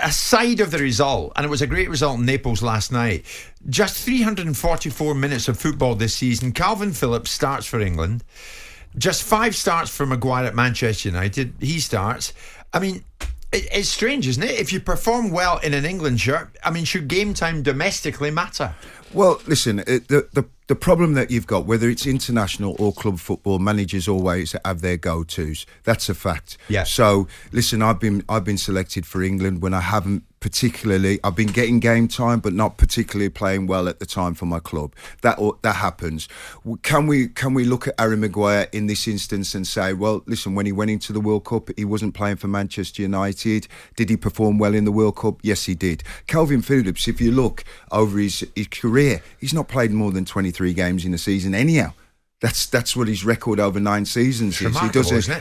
aside of the result, and it was a great result in Naples last night, just 344 minutes of football this season. Calvin Phillips starts for England. Just 5 starts for Maguire at Manchester United. He starts. I mean, it's strange, isn't it? If you perform well in an England shirt, I mean, should game time domestically matter? Well, listen, the problem that you've got, whether it's international or club football, managers always have their go-tos. That's a fact. Yeah. So, listen, I've been selected for England when I haven't particularly. I've been getting game time, but not particularly playing well at the time for my club. That happens. Can we look at Harry Maguire in this instance and say, well, listen, when he went into the World Cup, he wasn't playing for Manchester United. Did he perform well in the World Cup? Yes, he did. Calvin Phillips, if you look over his career, he's not played more than 23 games in a season anyhow. That's what his record over 9 seasons is.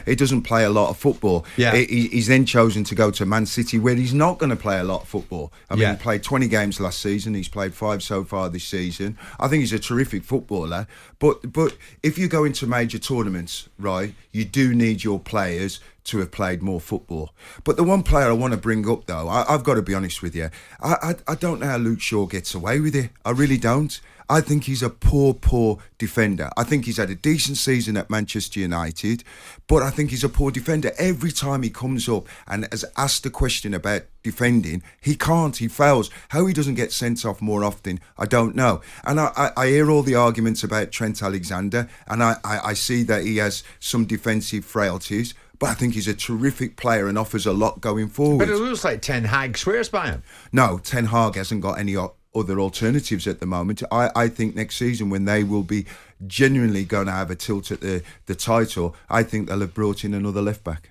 He doesn't play a lot of football. Yeah. He's then chosen to go to Man City, where he's not going to play a lot of football. I mean, Yeah. he played 20 games last season. He's played 5 so far this season. I think he's a terrific footballer. But if you go into major tournaments, right, you do need your players to have played more football. But the one player I want to bring up, though, I've got to be honest with you, I don't know how Luke Shaw gets away with it. I really don't. I think he's a poor defender. I think he's had a decent season at Manchester United, but I think he's a poor defender. Every time he comes up and has asked a question about defending, he can't, he fails. How he doesn't get sent off more often, I don't know. And I hear all the arguments about Trent Alexander, and I see that he has some defensive frailties, but I think he's a terrific player and offers a lot going forward. But it looks like Ten Hag swears by him. No, Ten Hag hasn't got any other alternatives at the moment. I think next season, when they will be genuinely going to have a tilt at the title, I think they'll have brought in another left back.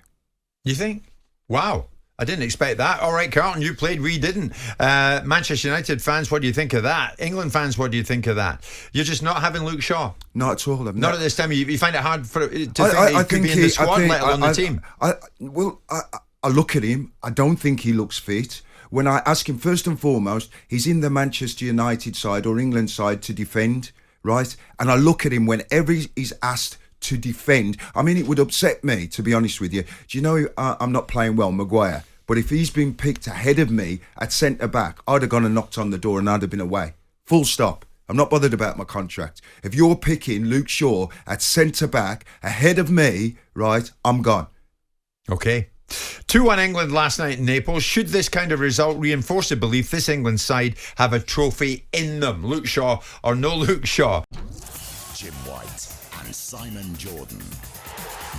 You think? Wow. I didn't expect that. All right, Carlton, you played, we didn't. Manchester United fans, what do you think of that? England fans, what do you think of that? You're just not having Luke Shaw? Not at all. Not at this time. You find it hard to think that he could be in the squad, let alone the team? I look at him. I don't think he looks fit. When I ask him, first and foremost, he's in the Manchester United side or England side to defend, right? And I look at him whenever he's asked to defend. I mean, it would upset me, to be honest with you. Do you know I'm not playing well, Maguire? But if he's been picked ahead of me at centre-back, I'd have gone and knocked on the door and I'd have been away. Full stop. I'm not bothered about my contract. If you're picking Luke Shaw at centre-back ahead of me, right, I'm gone. Okay. 2-1 England last night in Naples. Should this kind of result reinforce the belief this England side have a trophy in them? Luke Shaw or no Luke Shaw? Jim White and Simon Jordan.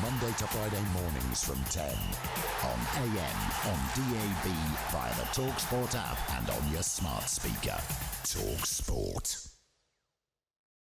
Monday to Friday mornings from 10 on AM, on DAB, via the talkSPORT app and on your smart speaker. talkSPORT.